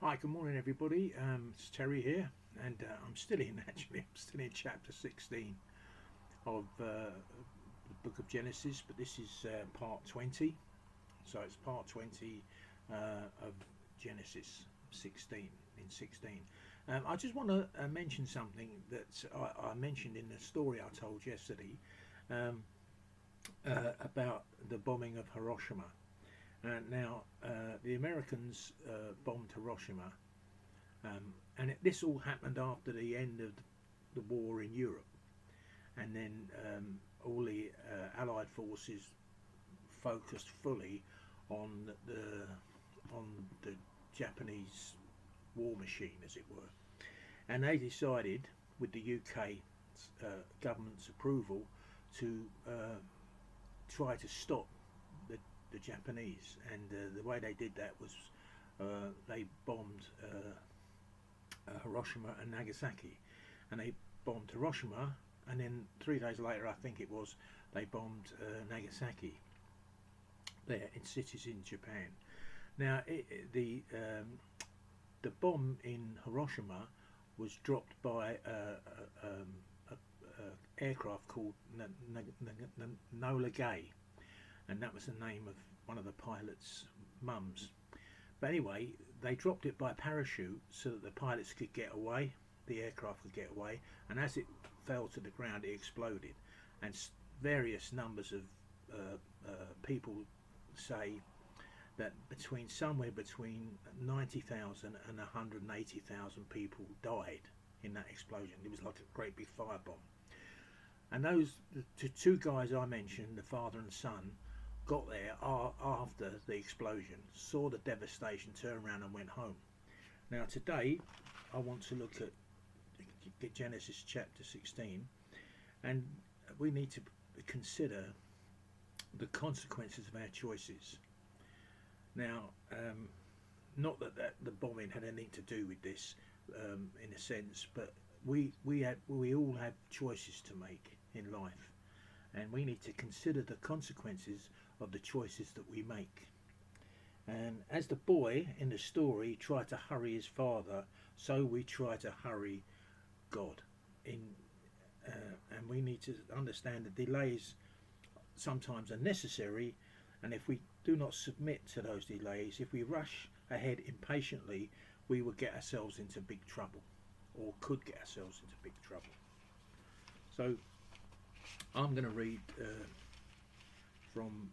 Hi, good morning, everybody. It's Terry here, and I'm still in. Actually, I'm still in chapter 16 of the Book of Genesis, but this is part 20. So it's part 20 of Genesis 16 in 16. I just want to mention something that I mentioned in the story I told yesterday um, about the bombing of Hiroshima. Now, the Americans bombed Hiroshima. This all happened after the end of the war in Europe, and then all the Allied forces focused fully on on the Japanese war machine, as it were, and they decided, with the UK government's approval, to try to stop the, the Japanese. And the way they did that was they bombed Hiroshima and Nagasaki, and they bombed Hiroshima, and then 3 days later, I think it was, they bombed Nagasaki there in cities in Japan. Now, the bomb in Hiroshima was dropped by a aircraft called Nola Gay, and that was the name of one of the pilot's mums. But anyway, they dropped it by parachute so that the pilots could get away, the aircraft could get away, and as it fell to the ground, it exploded. And various numbers of people say that somewhere between 90,000 and 180,000 people died in that explosion. It was like a great big firebomb. And the two guys I mentioned, the father and son, got there after the explosion, saw the devastation, turned around and went home. Now today, I want to look at Genesis chapter 16, and we need to consider the consequences of our choices. Now, not that the bombing had anything to do with this, in a sense, but we all have choices to make in life, and we need to consider the consequences of the choices that we make. And as the boy in the story tried to hurry his father, so we try to hurry God. In and we need to understand that delays sometimes are necessary, and if we do not submit to those delays, if we rush ahead impatiently, we will get ourselves into big trouble, or could get ourselves into big trouble. So I'm going to read from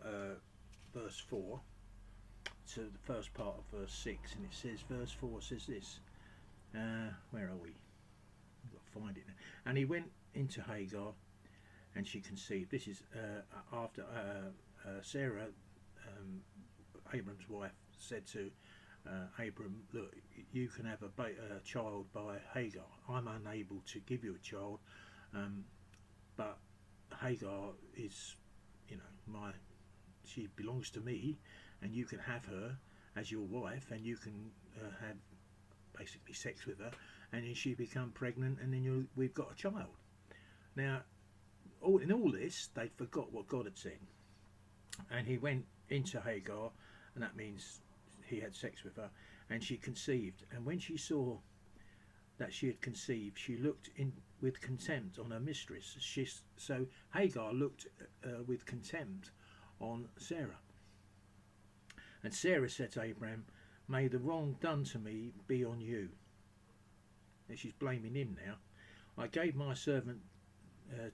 verse 4 to the first part of verse 6, and it says, verse 4 says this, where are we? I've got to find it now. And he went into Hagar, and she conceived. This is after Sarah, Abram's wife, said to Abram, look, you can have a child by Hagar. I'm unable to give you a child, but Hagar is, she belongs to me, and you can have her as your wife, and you can have basically sex with her, and then she become pregnant, and then we've got a child. Now, in all this, they forgot what God had said, and he went into Hagar, and that means he had sex with her, and she conceived. And when she saw that she had conceived, she looked in with contempt on her mistress. So Hagar looked with contempt on Sarah. And Sarah said to Abraham, may the wrong done to me be on you. And she's blaming him now. I gave my servant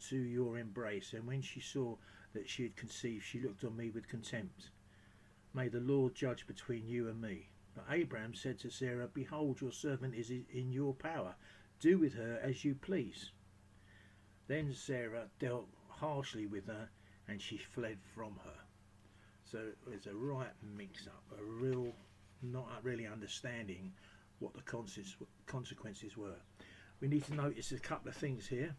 to your embrace, and when she saw that she had conceived, she looked on me with contempt. May the Lord judge between you and me. But Abraham said to Sarah, behold, your servant is in your power. Do with her as you please. Then Sarah dealt harshly with her, and she fled from her. So it's a right mix-up, a real not really understanding what the consequences were. We need to notice a couple of things here.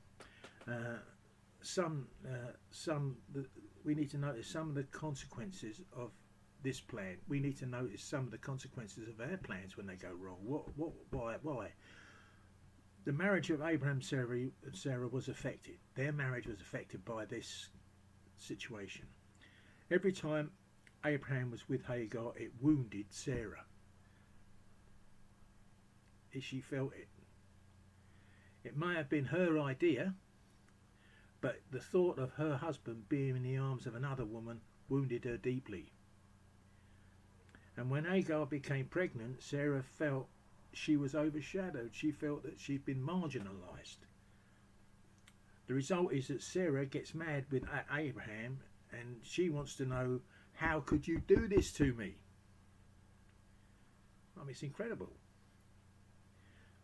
We need to notice some of the consequences of this plan. We need to notice some of the consequences of our plans when they go wrong. Why? The marriage of Abraham and Sarah was affected. Their marriage was affected by this situation. Every time Abraham was with Hagar, it wounded Sarah. she felt it. It may have been her idea, but the thought of her husband being in the arms of another woman wounded her deeply. And when Hagar became pregnant, Sarah felt she was overshadowed. She felt that she'd been marginalised. The result is that Sarah gets mad with Abraham, and she wants to know, how could you do this to me? I mean, it's incredible.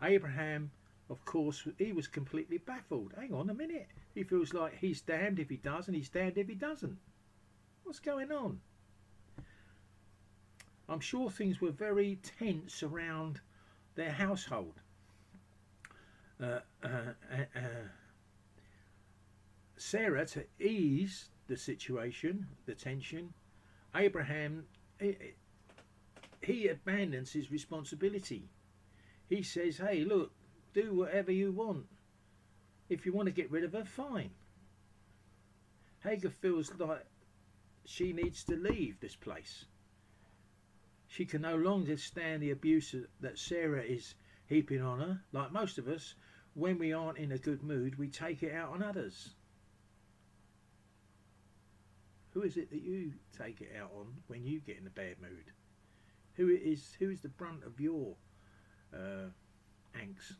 Abraham, of course, he was completely baffled. Hang on a minute. He feels like he's damned if he does and he's damned if he doesn't. What's going on? I'm sure things were very tense around their household. Sarah, to ease the situation, the tension, Abraham, he abandons his responsibility. He says, hey, look, do whatever you want. If you want to get rid of her, fine. Hagar feels like she needs to leave this place. She can no longer stand the abuse that Sarah is heaping on her. Like most of us, when we aren't in a good mood, we take it out on others. Who is it that you take it out on when you get in a bad mood? Who is the brunt of your angst?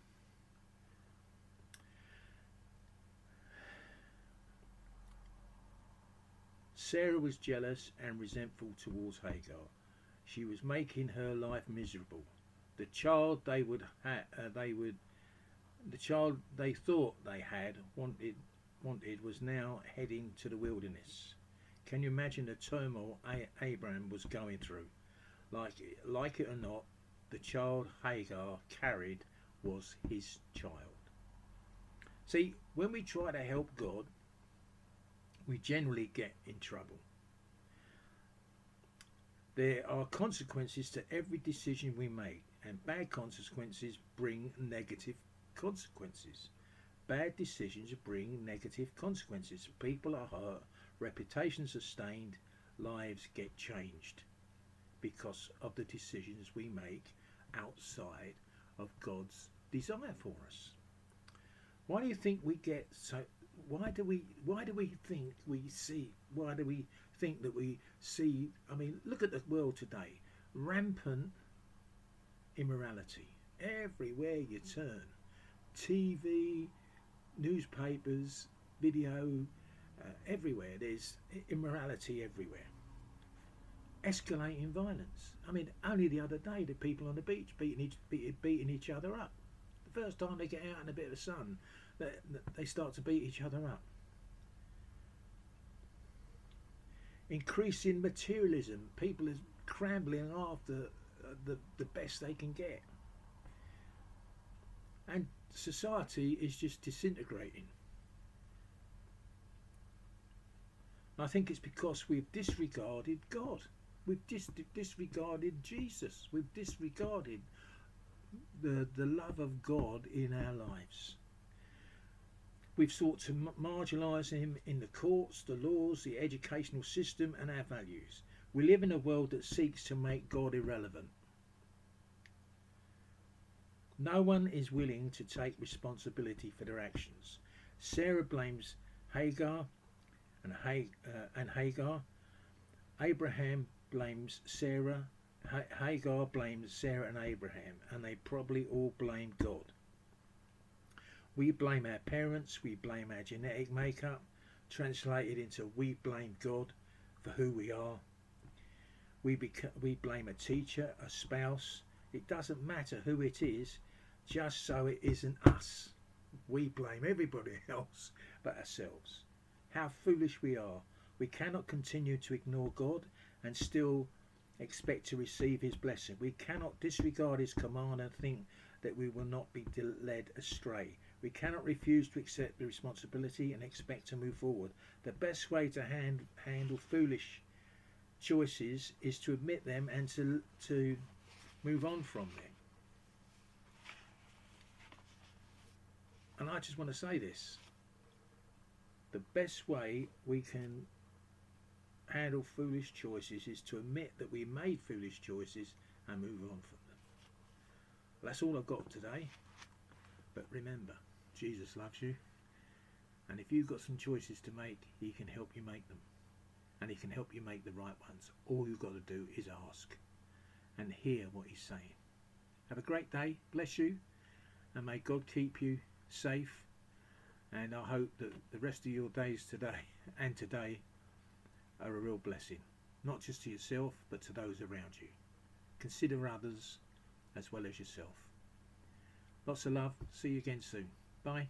Sarah was jealous and resentful towards Hagar. She was making her life miserable. The child they thought they had wanted was now heading to the wilderness. Can you imagine the turmoil Abraham was going through? Like it or not, the child Hagar carried was his child. See, when we try to help God, we generally get in trouble. There are consequences to every decision we make, and bad consequences bring negative consequences. Bad decisions bring negative consequences. People are hurt, reputations are stained, lives get changed because of the decisions we make outside of God's desire for us. Why do you think we get so? Why do we think we see? Why do we think that we see? I mean, look at the world today. Rampant immorality everywhere you turn. TV, newspapers, video, everywhere. There's immorality everywhere. Escalating violence. I mean, only the other day the people on the beach beating each other up. The first time they get out in a bit of the sun, they start to beat each other up. Increasing materialism. People are scrambling after the best they can get. And society is just disintegrating. I think it's because we've disregarded God. We've disregarded Jesus. We've disregarded the love of God in our lives. We've sought to marginalise him in the courts, the laws, the educational system and our values. We live in a world that seeks to make God irrelevant. No one is willing to take responsibility for their actions. Sarah blames Hagar and Hagar. Abraham blames Sarah. Hagar blames Sarah and Abraham, and they probably all blame God. We blame our parents, we blame our genetic makeup, translated into we blame God for who we are. We blame a teacher, a spouse. It doesn't matter who it is, just so it isn't us. We blame everybody else but ourselves. How foolish we are. We cannot continue to ignore God and still expect to receive his blessing. We cannot disregard his command and think that we will not be led astray. We cannot refuse to accept the responsibility and expect to move forward. The best way to handle foolish choices is to admit them and to move on from them. And I just want to say this. The best way we can handle foolish choices is to admit that we made foolish choices and move on from them. Well, that's all I've got today. But remember, Jesus loves you, and if you've got some choices to make, he can help you make them, and he can help you make the right ones. All you've got to do is ask and hear what he's saying. Have a great day, bless you, and may God keep you safe, and I hope that the rest of your days today and today are a real blessing, not just to yourself but to those around you. Consider others as well as yourself. Lots of love. See you again soon. Bye.